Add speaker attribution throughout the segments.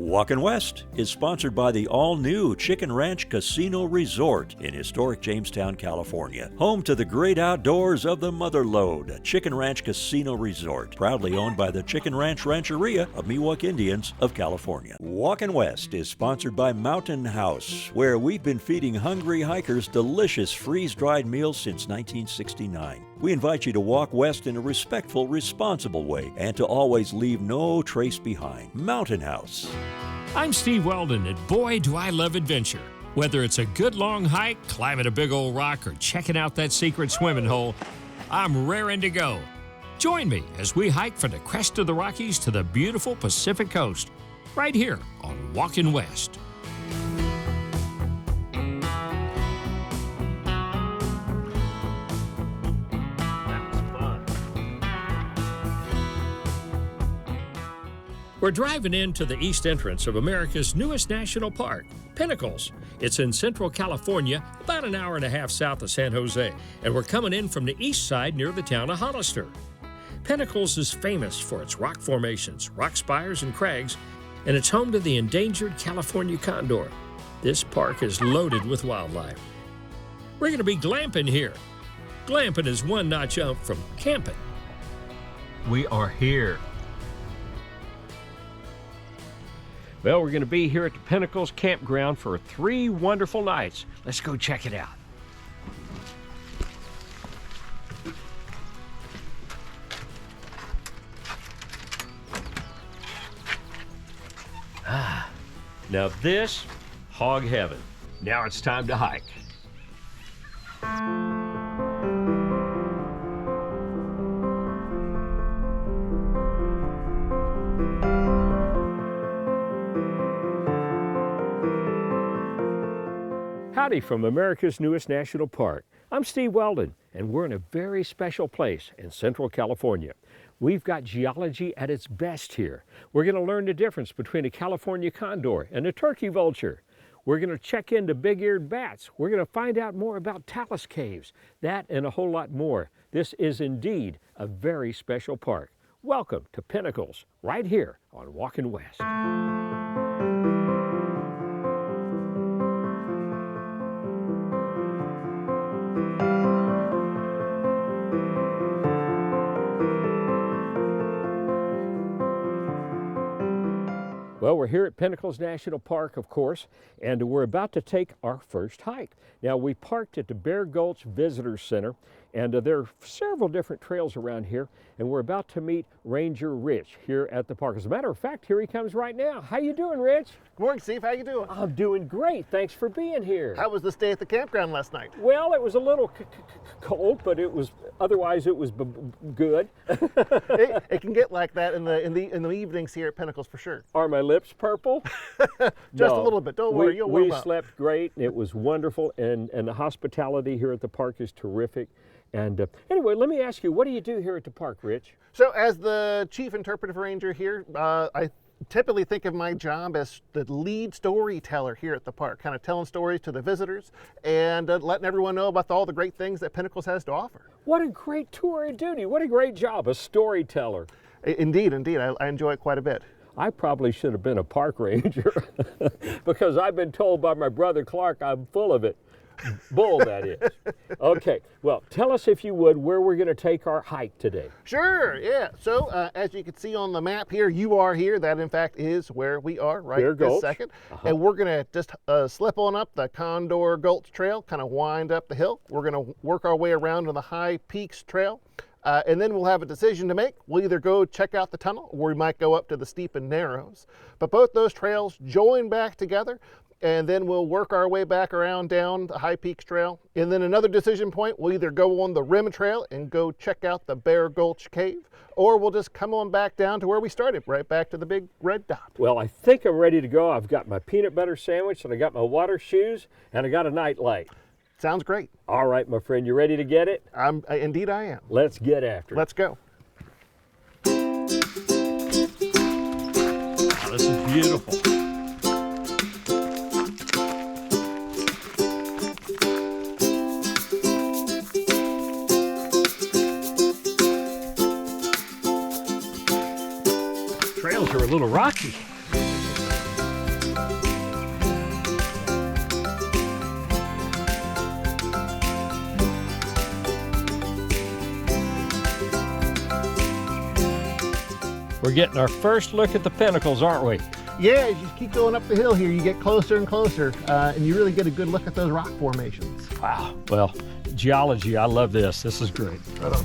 Speaker 1: Walkin' West is sponsored by the all-new Chicken Ranch Casino Resort in historic Jamestown, California. Home to the great outdoors of the Motherlode, Chicken Ranch Casino Resort, proudly owned by the Chicken Ranch Rancheria of Miwok Indians of California. Walkin' West is sponsored by Mountain House, where we've been feeding hungry hikers delicious freeze-dried meals since 1969. We invite you to walk west in a respectful, responsible way and to always leave no trace behind. Mountain House.
Speaker 2: I'm Steve Weldon, and boy, do I love adventure. Whether it's a good long hike, climbing a big old rock, or checking out that secret swimming hole, I'm raring to go. Join me as we hike from the crest of the Rockies to the beautiful Pacific Coast, right here on Walkin' West. We're driving into the east entrance of America's newest national park, Pinnacles. It's in Central California, about an hour and a half south of San Jose, and we're coming in from the east side near the town of Hollister. Pinnacles is famous for its rock formations, rock spires, and crags, and it's home to the endangered California condor. This park is loaded with wildlife. We're going to be glamping here. Glamping is one notch up from camping.
Speaker 3: We are here.
Speaker 2: Well, we're going to be here at the Pinnacles Campground for 3 wonderful nights. Let's go check it out. Now this, hog heaven. Now it's time to hike. Howdy from America's newest national park. I'm Steve Weldon, and we're in a very special place in Central California. We've got geology at its best here. We're going to learn the difference between a California condor and a turkey vulture. We're going to check into big-eared bats. We're going to find out more about talus caves. That and a whole lot more. This is indeed a very special park. Welcome to Pinnacles, right here on Walkin' West. Well, we're here at Pinnacles National Park, of course, and we're about to take our first hike. Now, we parked at the Bear Gulch Visitor Center, and there are several different trails around here, and we're about to meet Ranger Rich here at the park. As a matter of fact, here he comes right now. How you doing, Rich?
Speaker 4: Good morning, Steve. How you doing?
Speaker 2: I'm doing great. Thanks for being here.
Speaker 4: How was the stay at the campground last night?
Speaker 2: Well, it was a little cold, but otherwise it was good.
Speaker 4: It can get like that in the evenings here at Pinnacles for sure.
Speaker 2: Are my lips purple?
Speaker 4: Just a little bit. Don't worry, you'll warm up.
Speaker 2: We slept great. It was wonderful, and the hospitality here at the park is terrific. And anyway, let me ask you, what do you do here at the park, Rich?
Speaker 4: So as the chief interpretive ranger here, I typically think of my job as the lead storyteller here at the park, kind of telling stories to the visitors and letting everyone know about all the great things that Pinnacles has to offer.
Speaker 2: What a great tour of duty. What a great job, a storyteller.
Speaker 4: Indeed. I enjoy it quite a bit.
Speaker 2: I probably should have been a park ranger because I've been told by my brother Clark I'm full of it. Bull, that is. Okay, well, tell us, if you would, where we're going to take our hike today.
Speaker 4: Sure, yeah. So, as you can see on the map here, you are here. That, in fact, is where we are right this second. And we're going to just slip on up the Condor Gulch Trail, kind of wind up the hill. We're going to work our way around on the High Peaks Trail. And then we'll have a decision to make. We'll either go check out the tunnel, or we might go up to the Steep and Narrows. But both those trails join back together, and then we'll work our way back around down the High Peaks Trail. And then another decision point, we'll either go on the Rim Trail and go check out the Bear Gulch Cave, or we'll just come on back down to where we started, right back to the big red dot.
Speaker 2: Well, I think I'm ready to go. I've got my peanut butter sandwich, and I got my water shoes, and I got a night light.
Speaker 4: Sounds great.
Speaker 2: All right, my friend, you ready to get it?
Speaker 4: Indeed I am.
Speaker 2: Let's get after it.
Speaker 4: Let's go.
Speaker 2: Wow, this is beautiful. Trails are a little rocky. We're getting our first look at the Pinnacles, aren't we?
Speaker 4: Yeah, as you keep going up the hill here, you get closer and closer, and you really get a good look at those rock formations.
Speaker 2: Wow. Well, geology, I love this. This is great.
Speaker 4: Right on.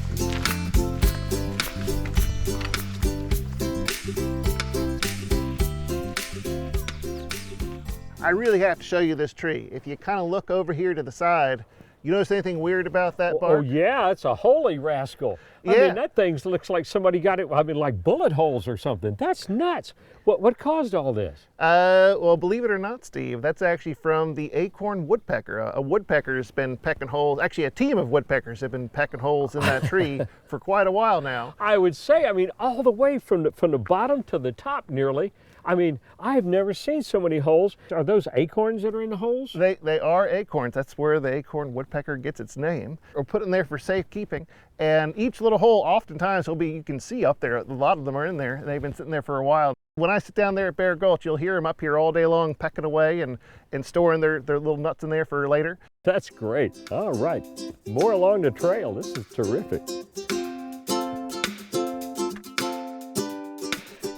Speaker 4: I really have to show you this tree. If you kind of look over here to the side, you notice anything weird about that bark?
Speaker 2: Oh yeah, it's a holy rascal. I mean, that thing looks like somebody got it, I mean, like bullet holes or something. That's nuts. What caused all this?
Speaker 4: Well, believe it or not, Steve, that's actually from the acorn woodpecker. A woodpecker's been pecking holes. Actually, a team of woodpeckers have been pecking holes in that tree for quite a while now.
Speaker 2: I would say, I mean, all the way from the bottom to the top nearly. I mean, I've never seen so many holes. Are those acorns that are in the holes?
Speaker 4: They are acorns. That's where the acorn woodpecker gets its name. We're put in there for safekeeping. And each little hole oftentimes will be, you can see up there, a lot of them are in there, and they've been sitting there for a while. When I sit down there at Bear Gulch, you'll hear them up here all day long pecking away and storing their little nuts in there for later.
Speaker 2: That's great. All right. More along the trail. This is terrific.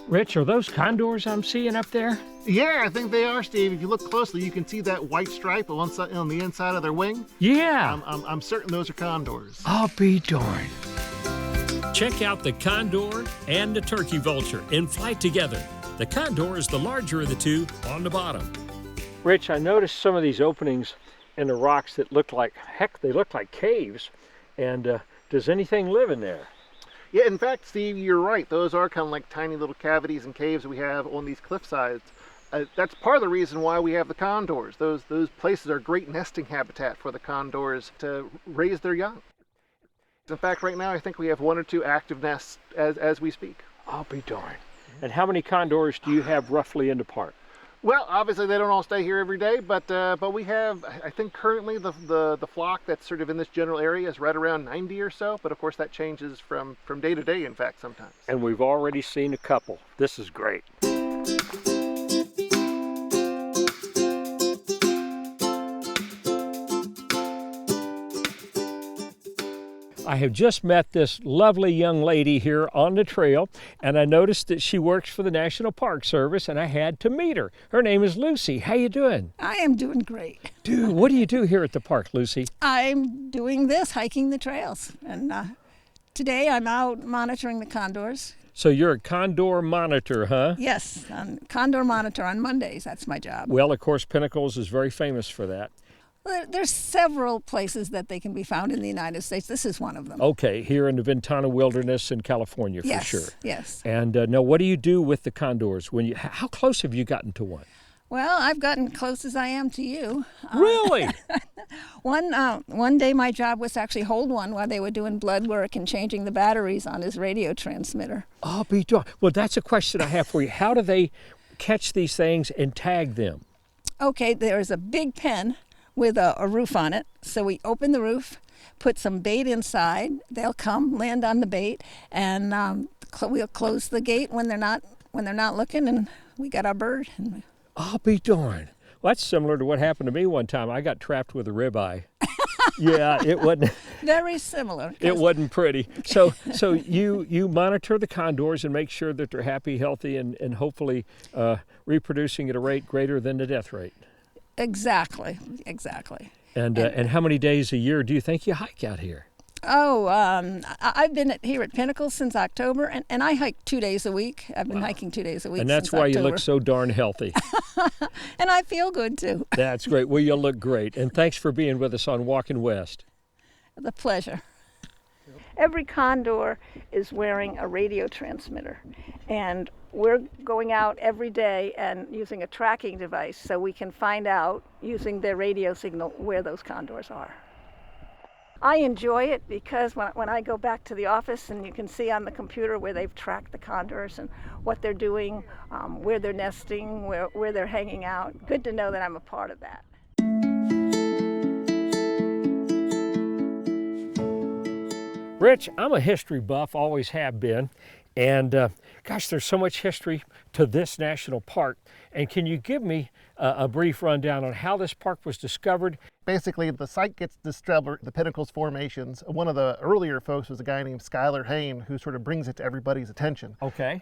Speaker 2: Rich, are those condors I'm seeing up there?
Speaker 4: Yeah, I think they are, Steve. If you look closely, you can see that white stripe on the inside of their wing.
Speaker 2: Yeah.
Speaker 4: I'm certain those are condors.
Speaker 2: I'll be darned.
Speaker 5: Check out the condor and the turkey vulture in flight together. The condor is the larger of the two on the bottom.
Speaker 2: Rich, I noticed some of these openings in the rocks that look like, heck, they look like caves. And does anything live in there?
Speaker 4: Yeah, in fact, Steve, you're right. Those are kind of like tiny little cavities and caves we have on these cliff sides. That's part of the reason why we have the condors. Those places are great nesting habitat for the condors to raise their young. In fact, right now, I think we have 1 or 2 active nests as we speak.
Speaker 2: I'll be darned. And how many condors do you have roughly in the park?
Speaker 4: Well, obviously they don't all stay here every day, but we have, I think currently the flock that's sort of in this general area is right around 90 or so, but of course that changes from day to day, in fact, sometimes.
Speaker 2: And we've already seen a couple. This is great. I have just met this lovely young lady here on the trail, and I noticed that she works for the National Park Service, and I had to meet her. Her name is Lucy. How you doing?
Speaker 6: I am doing great.
Speaker 2: Dude, what do you do here at the park, Lucy?
Speaker 6: I'm doing this, hiking the trails, and today I'm out monitoring the condors.
Speaker 2: So you're a condor monitor, huh?
Speaker 6: Yes, condor monitor on Mondays. That's my job.
Speaker 2: Well, of course, Pinnacles is very famous for that.
Speaker 6: There's several places that they can be found in the United States. This is one of them.
Speaker 2: Okay, here in the Ventana Wilderness in California, for sure.
Speaker 6: Yes.
Speaker 2: And now, what do you do with the condors? How close have you gotten to one?
Speaker 6: Well, I've gotten close as I am to you.
Speaker 2: Really?
Speaker 6: One day my job was to actually hold one while they were doing blood work and changing the batteries on his radio transmitter.
Speaker 2: I'll be darned. Well, that's a question I have for you. How do they catch these things and tag them?
Speaker 6: Okay, there's a big pen with a roof on it. So we open the roof, put some bait inside. They'll come, land on the bait, and we'll close the gate when they're not looking, and we got our bird.
Speaker 2: I'll be darned. Well, that's similar to what happened to me one time. I got trapped with a ribeye. Yeah, it wasn't
Speaker 6: very similar.
Speaker 2: It wasn't pretty. So you monitor the condors and make sure that they're happy, healthy, and hopefully reproducing at a rate greater than the death rate.
Speaker 6: Exactly.
Speaker 2: And how many days a year do you think you hike out here?
Speaker 6: Oh, I've been here at Pinnacles since October, and I hike 2 days a week. I've been hiking 2 days a week.
Speaker 2: And that's
Speaker 6: since
Speaker 2: why
Speaker 6: October.
Speaker 2: you look so darn healthy.
Speaker 6: And I feel good too.
Speaker 2: That's great. Well, you look great. And thanks for being with us on Walkin' West.
Speaker 6: The pleasure. Every condor is wearing a radio transmitter, and we're going out every day and using a tracking device so we can find out, using their radio signal, where those condors are. I enjoy it because when I go back to the office and you can see on the computer where they've tracked the condors and what they're doing, where they're nesting, where they're hanging out. Good to know that I'm a part of that.
Speaker 2: Rich, I'm a history buff, always have been, And gosh, there's so much history to this national park. And can you give me a brief rundown on how this park was discovered?
Speaker 4: Basically, the site gets discovered, the Pinnacles formations. One of the earlier folks was a guy named Schuyler Hayne, who sort of brings it to everybody's attention.
Speaker 2: Okay.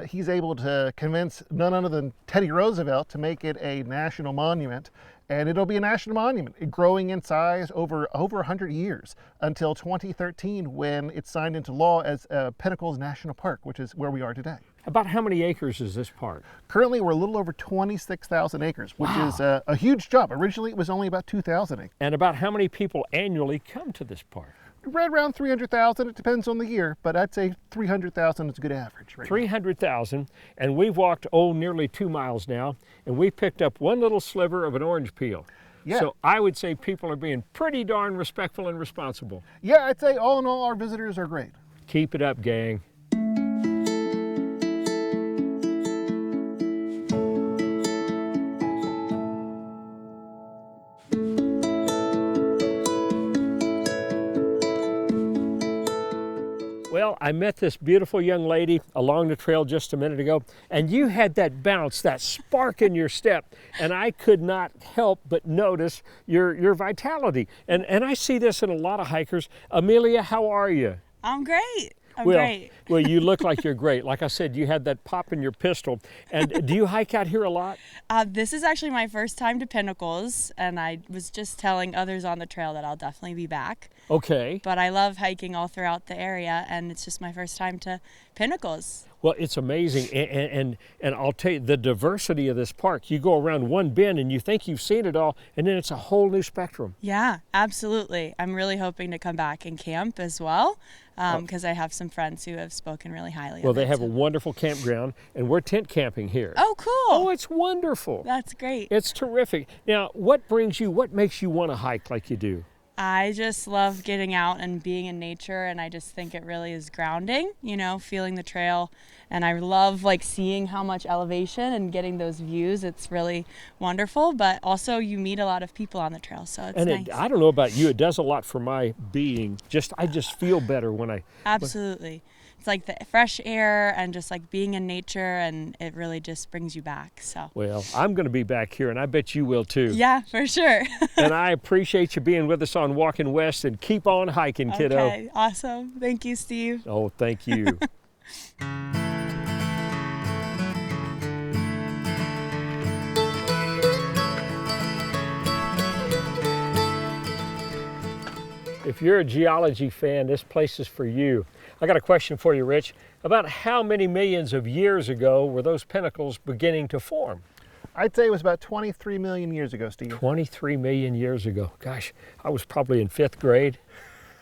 Speaker 4: He's able to convince none other than Teddy Roosevelt to make it a national monument. And it'll be a national monument, growing in size over 100 years until 2013, when it's signed into law as Pinnacles National Park, which is where we are today.
Speaker 2: About how many acres is this park?
Speaker 4: Currently, we're a little over 26,000 acres, which is a huge jump. Originally, it was only about 2,000 acres.
Speaker 2: And about how many people annually come to this park?
Speaker 4: Right around 300,000. It depends on the year, but I'd say 300,000 is a good average. Right
Speaker 2: 300,000, and we've walked, nearly 2 miles now, and we picked up one little sliver of an orange peel.
Speaker 4: Yeah.
Speaker 2: So I would say people are being pretty darn respectful and responsible.
Speaker 4: Yeah, I'd say all in all, our visitors are great.
Speaker 2: Keep it up, gang. Well, I met this beautiful young lady along the trail just a minute ago, and you had that bounce, that spark in your step, and I could not help but notice your vitality. And I see this in a lot of hikers. Amelia, how are you?
Speaker 7: I'm great. I'm great.
Speaker 2: Well, you look like you're great. Like I said, you had that pop in your pistol. And do you hike out here a lot?
Speaker 7: This is actually my first time to Pinnacles, and I was just telling others on the trail that I'll definitely be back.
Speaker 2: Okay.
Speaker 7: But I love hiking all throughout the area, and it's just my first time to Pinnacles.
Speaker 2: Well, it's amazing, and I'll tell you, the diversity of this park. You go around one bend and you think you've seen it all, and then it's a whole new spectrum.
Speaker 7: Yeah, absolutely. I'm really hoping to come back and camp as well, because I have some friends who have spoken really highly of it.
Speaker 2: Well, they have a wonderful campground, and we're tent camping here.
Speaker 7: Oh, cool.
Speaker 2: Oh, it's wonderful.
Speaker 7: That's great.
Speaker 2: It's terrific. Now, what makes you want to hike like you do?
Speaker 7: I just love getting out and being in nature, and I just think it really is grounding, feeling the trail. And I love seeing how much elevation and getting those views. It's really wonderful, but also you meet a lot of people on the trail, so it's nice.
Speaker 2: I don't know about you, it does a lot for my being. I just feel better when I...
Speaker 7: Absolutely. It's like the fresh air and just being in nature, and it really just brings you back. So.
Speaker 2: Well, I'm going to be back here, and I bet you will too.
Speaker 7: Yeah, for sure.
Speaker 2: And I appreciate you being with us on Walkin' West, and keep on hiking, kiddo.
Speaker 7: Okay, awesome. Thank you, Steve.
Speaker 2: Oh, thank you. If you're a geology fan, this place is for you. I got a question for you, Rich. About how many millions of years ago were those pinnacles beginning to form?
Speaker 4: I'd say it was about 23 million years ago, Steve.
Speaker 2: 23 million years ago. Gosh, I was probably in 5th grade.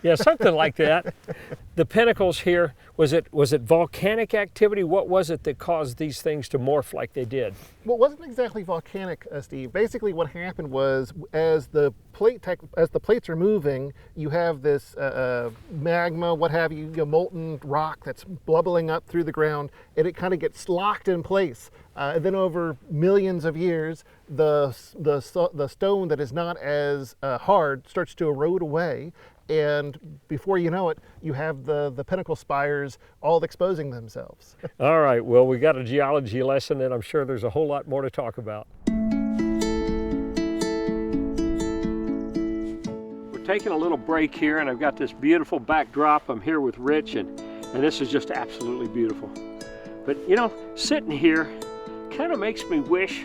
Speaker 2: Yeah, something like that. The pinnacles here, was it volcanic activity? What was it that caused these things to morph like they did?
Speaker 4: Well, it wasn't exactly volcanic, Steve. Basically what happened was, as the plates are moving, you have this magma, what have you, molten rock that's bubbling up through the ground, and it kind of gets locked in place. And then over millions of years, the stone that is not as hard starts to erode away. And before you know it, you have the pinnacle spires all exposing themselves.
Speaker 2: All right, well, we got a geology lesson, and I'm sure there's a whole lot more to talk about. We're taking a little break here, and I've got this beautiful backdrop. I'm here with Rich, and this is just absolutely beautiful. But, sitting here kind of makes me wish,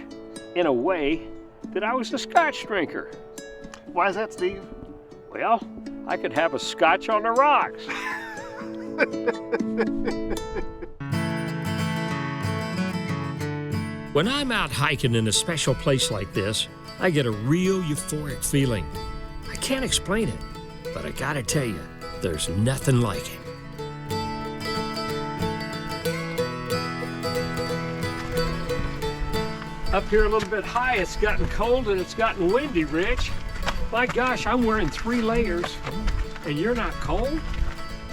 Speaker 2: in a way, that I was a Scotch drinker.
Speaker 4: Why is that, Steve?
Speaker 2: Well, I could have a Scotch on the rocks.
Speaker 5: When I'm out hiking in a special place like this, I get a real euphoric feeling. I can't explain it, but I gotta tell you, there's nothing like it.
Speaker 2: Up here a little bit high, it's gotten cold and it's gotten windy, Rich. My gosh, I'm wearing 3 layers, and you're not cold?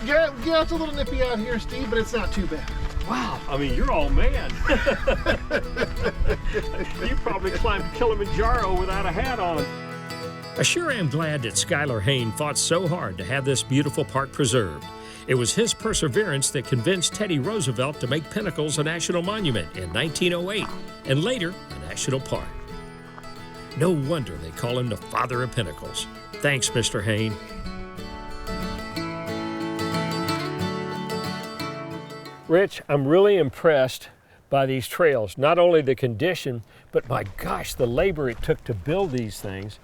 Speaker 4: Yeah, it's a little nippy out here, Steve, but it's not too bad.
Speaker 2: Wow, I mean, you're all man. You probably climbed Kilimanjaro without a hat on.
Speaker 5: I sure am glad that Schuyler Hayne fought so hard to have this beautiful park preserved.
Speaker 2: It was his perseverance that convinced Teddy Roosevelt to make Pinnacles a national monument in 1908 and later a national park. No wonder they call him the father of Pinnacles. Thanks, Mr. Hain.
Speaker 5: Rich, I'm really impressed by these trails. Not only the condition, but my gosh, the labor it took to build these things.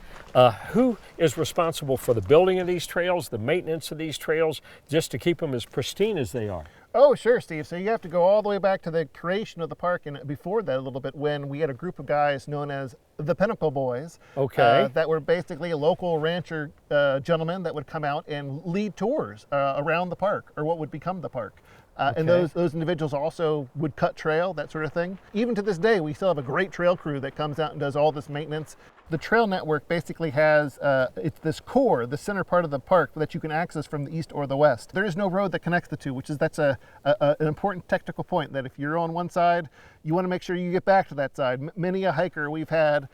Speaker 5: Who is responsible for the building of these trails, the maintenance of these trails, just to keep them as pristine as they are?
Speaker 4: Oh, sure, Steve. So you have to go all the way back to the creation of the park, and before that a little bit, when we had a group of guys known as the Pinnacle Boys.
Speaker 5: Okay.
Speaker 4: That were basically local rancher gentlemen that would come out and lead tours around the park, or what would become the park. And those individuals also would cut trail, that sort of thing. Even to this day, we still have a great trail crew that comes out and does all this maintenance. The trail network basically has, it's this core, the center part of the park that you can access from the east or the west. There is no road that connects the two, that's an important technical point, that if you're on one side, you want to make sure you get back to that side. Many a hiker we've had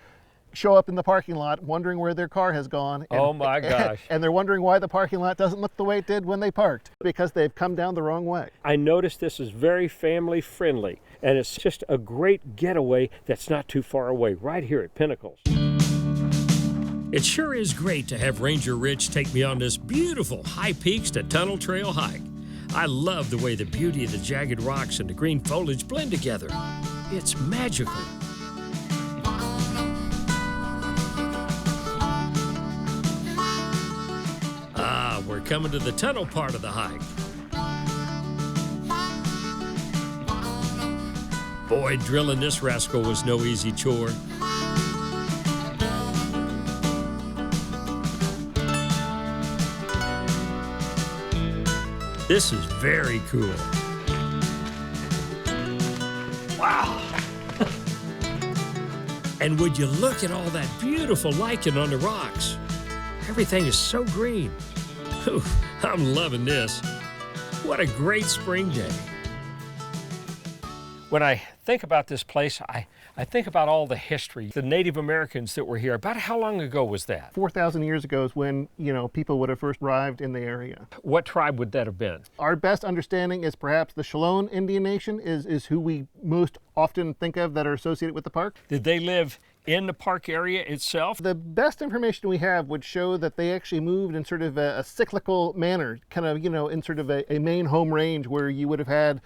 Speaker 4: show up in the parking lot wondering where their car has gone. And,
Speaker 5: oh my gosh.
Speaker 4: And they're wondering why the parking lot doesn't look the way it did when they parked, because they've come down the wrong way.
Speaker 5: I noticed this is very family friendly, and it's just a great getaway that's not too far away, right here at Pinnacles.
Speaker 2: It sure is great to have Ranger Rich take me on this beautiful High Peaks to Tunnel Trail hike. I love the way the beauty of the jagged rocks and the green foliage blend together. It's magical. We're coming to the tunnel part of the hike. Boy, drilling this rascal was no easy chore. This is very cool. Wow. And would you look at all that beautiful lichen on the rocks? Everything is so green. Whew, I'm loving this. What a great spring day.
Speaker 5: When I think about this place, I think about all the history, the Native Americans that were here. About how long ago was that?
Speaker 4: 4,000 years ago is when, people would have first arrived in the area.
Speaker 5: What tribe would that have been?
Speaker 4: Our best understanding is perhaps the Shoshone Indian Nation is who we most often think of that are associated with the park.
Speaker 5: Did they live in the park area itself?
Speaker 4: The best information we have would show that they actually moved in sort of a cyclical manner, kind of, in sort of a main home range where you would have had,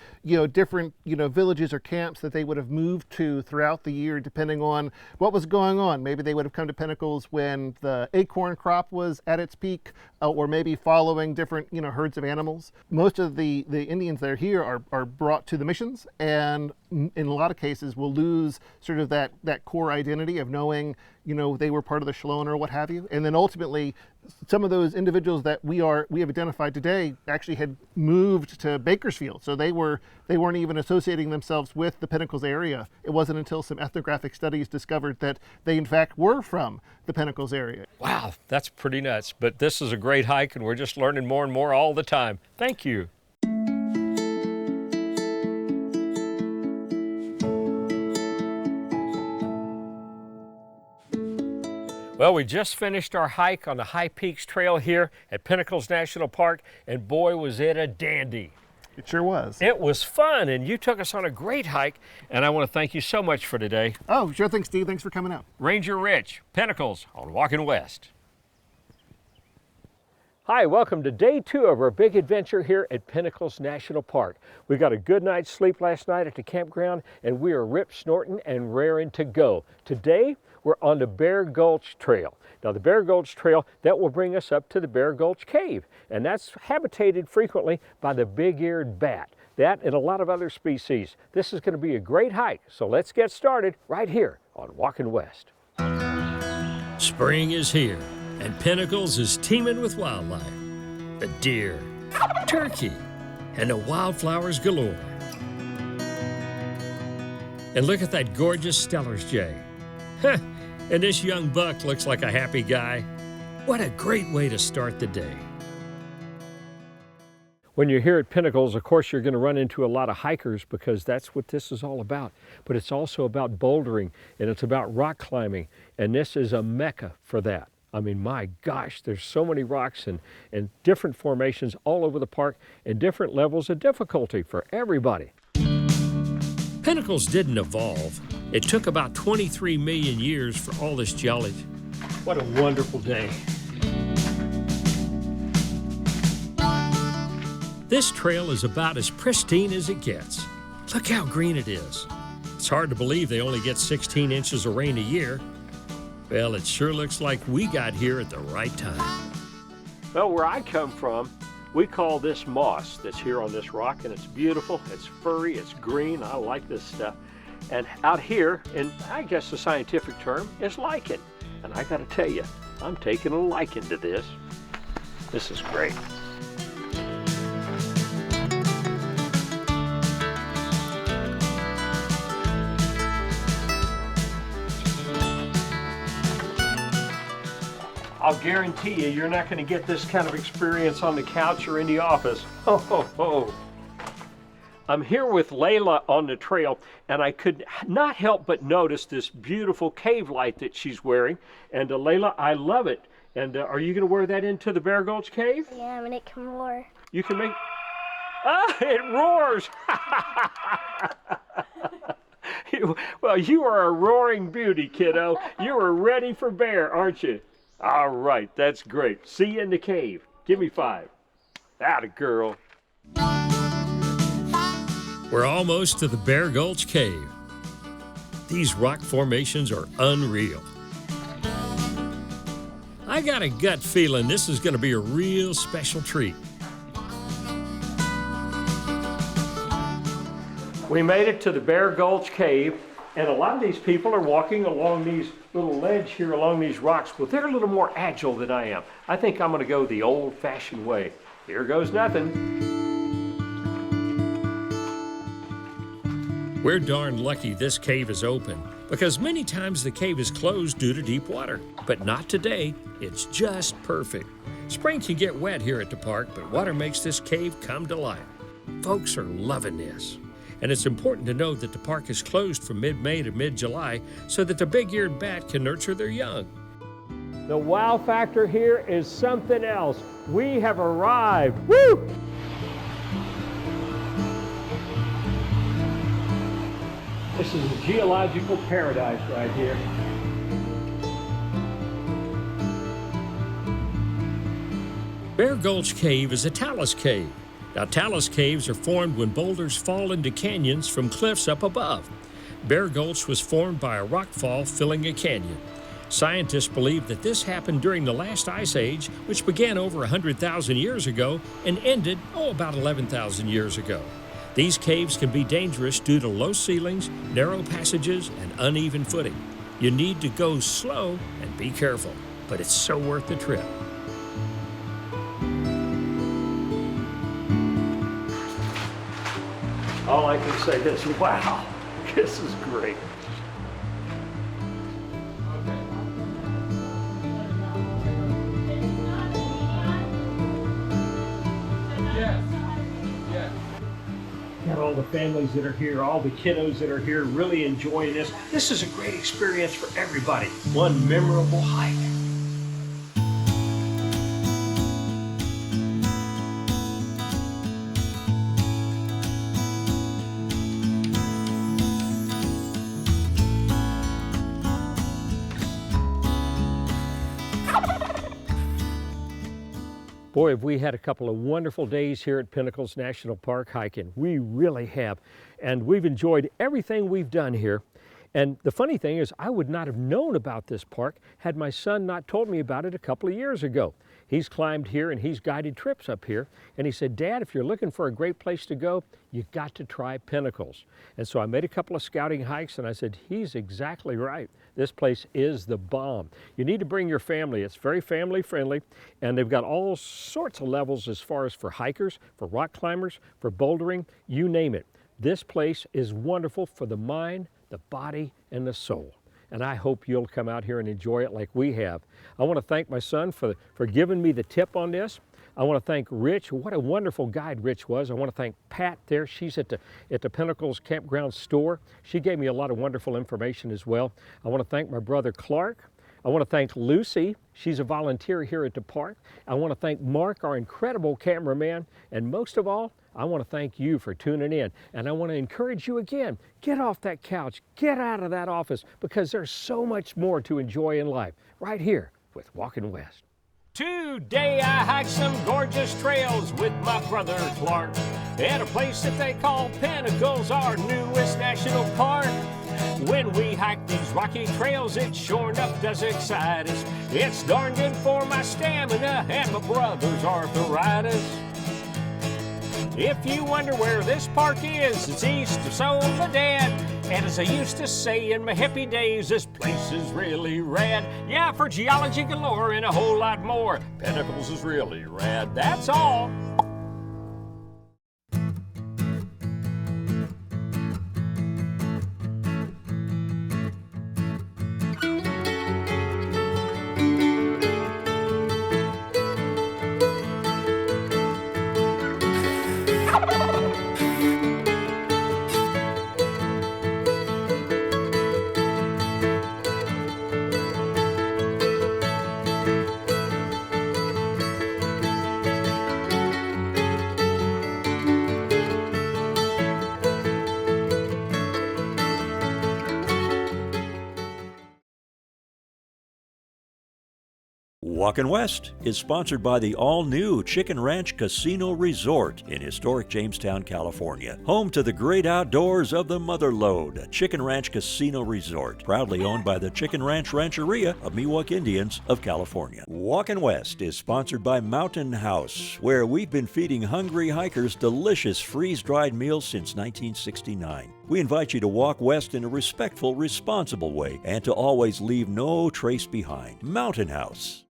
Speaker 4: different, villages or camps that they would have moved to throughout the year, depending on what was going on. Maybe they would have come to Pinnacles when the acorn crop was at its peak, or maybe following different, herds of animals. Most of the Indians that are here are brought to the missions, and in a lot of cases will lose sort of that core identity of knowing, they were part of the Shoshone or what have you. And then ultimately, some of those individuals that we have identified today actually had moved to Bakersfield. So they weren't even associating themselves with the Pinnacles area. It wasn't until some ethnographic studies discovered that they in fact were from the Pinnacles area.
Speaker 5: Wow, that's pretty nuts. But this is a great hike and we're just learning more and more all the time. Thank you. Well, we just finished our hike on the High Peaks Trail here at Pinnacles National Park, and boy, was it a dandy.
Speaker 4: It sure was.
Speaker 5: It was fun, and you took us on a great hike, and I want to thank you so much for today.
Speaker 4: Oh, sure thing, Steve. Thanks for coming out.
Speaker 5: Ranger Rich, Pinnacles on Walkin' West. Hi, welcome to day 2 of our big adventure here at Pinnacles National Park. We got a good night's sleep last night at the campground, and we are rip snorting and raring to go. Today, we're on the Bear Gulch Trail. Now, the Bear Gulch Trail, that will bring us up to the Bear Gulch Cave, and that's habitated frequently by the big-eared bat. That and a lot of other species. This is going to be a great hike, so let's get started right here on Walkin' West.
Speaker 2: Spring is here, and Pinnacles is teeming with wildlife. The deer, turkey, and the wildflowers galore. And look at that gorgeous Stellar's jay. Huh, and this young buck looks like a happy guy. What a great way to start the day.
Speaker 5: When you're here at Pinnacles, of course, you're going to run into a lot of hikers because that's what this is all about. But it's also about bouldering, and it's about rock climbing, and this is a mecca for that. I mean, my gosh, there's so many rocks and different formations all over the park and different levels of difficulty for everybody.
Speaker 2: Pinnacles didn't evolve. It took about 23 million years for all this geology.
Speaker 5: What a wonderful day.
Speaker 2: This trail is about as pristine as it gets. Look how green it is. It's hard to believe they only get 16 inches of rain a year. Well, it sure looks like we got here at the right time.
Speaker 5: Well, where I come from, we call this moss that's here on this rock, and it's beautiful, it's furry, it's green. I like this stuff. And out here, and I guess the scientific term is lichen. And I gotta tell you, I'm taking a liking to this. This is great. I'll guarantee you, you're not going to get this kind of experience on the couch or in the office. Ho, ho, ho. I'm here with Layla on the trail, and I could not help but notice this beautiful cave light that she's wearing. And Layla, I love it. And are you going to wear that into the Bear Gulch Cave?
Speaker 8: Yeah, and it can roar.
Speaker 5: You can make... Ah, it roars! Well, you are a roaring beauty, kiddo. You are ready for bear, aren't you? All right, that's great. See you in the cave. Give me 5. Atta girl.
Speaker 2: We're almost to the Bear Gulch Cave. These rock formations are unreal. I got a gut feeling this is going to be a real special treat.
Speaker 5: We made it to the Bear Gulch Cave, and a lot of these people are walking along these little ledge here along these rocks, but they're a little more agile than I am. I think I'm going to go the old-fashioned way. Here goes nothing.
Speaker 2: We're darn lucky this cave is open, because many times the cave is closed due to deep water. But not today. It's just perfect. Spring can get wet here at the park, but water makes this cave come to life. Folks are loving this. And it's important to note that the park is closed from mid-May to mid-July so that the big-eared bat can nurture their young.
Speaker 5: The wow factor here is something else. We have arrived. Woo! This is a geological paradise right here.
Speaker 2: Bear Gulch Cave is a talus cave. Now, talus caves are formed when boulders fall into canyons from cliffs up above. Bear Gulch was formed by a rockfall filling a canyon. Scientists believe that this happened during the last ice age, which began over 100,000 years ago and ended, about 11,000 years ago. These caves can be dangerous due to low ceilings, narrow passages, and uneven footing. You need to go slow and be careful, but it's so worth the trip.
Speaker 5: All I can say is, wow, this is great. Got all the families that are here, all the kiddos that are here really enjoying this. This is a great experience for everybody. One memorable hike. Boy, have we had a couple of wonderful days here at Pinnacles National Park hiking. We really have. And we've enjoyed everything we've done here. And the funny thing is, I would not have known about this park had my son not told me about it a couple of years ago. He's climbed here and he's guided trips up here. And he said, Dad, if you're looking for a great place to go, you've got to try Pinnacles. And so I made a couple of scouting hikes and I said, he's exactly right. This place is the bomb. You need to bring your family. It's very family friendly, and they've got all sorts of levels as far as for hikers, for rock climbers, for bouldering, you name it. This place is wonderful for the mind, the body, and the soul. And I hope you'll come out here and enjoy it like we have. I want to thank my son for giving me the tip on this. I want to thank Rich. What a wonderful guide Rich was. I want to thank Pat there. She's at the Pinnacles Campground store. She gave me a lot of wonderful information as well. I want to thank my brother Clark. I want to thank Lucy. She's a volunteer here at the park. I want to thank Mark, our incredible cameraman. And most of all, I want to thank you for tuning in. And I want to encourage you again, get off that couch, get out of that office, because there's so much more to enjoy in life right here with Walkin' West.
Speaker 2: Today I hiked some gorgeous trails with my brother Clark at a place that they call Pinnacles, our newest national park. When we hike these rocky trails, it sure enough does excite us. It's darn good for my stamina and my brother's arthritis. If you wonder where this park is, it's east of Soledad. And as I used to say in my hippie days, this place is really rad. Yeah, for geology galore and a whole lot more, Pinnacles is really rad. That's all.
Speaker 1: Walkin' West is sponsored by the all-new Chicken Ranch Casino Resort in historic Jamestown, California. Home to the great outdoors of the Mother Lode, Chicken Ranch Casino Resort, proudly owned by the Chicken Ranch Rancheria of Miwok Indians of California. Walkin' West is sponsored by Mountain House, where we've been feeding hungry hikers delicious freeze-dried meals since 1969. We invite you to walk west in a respectful, responsible way and to always leave no trace behind. Mountain House.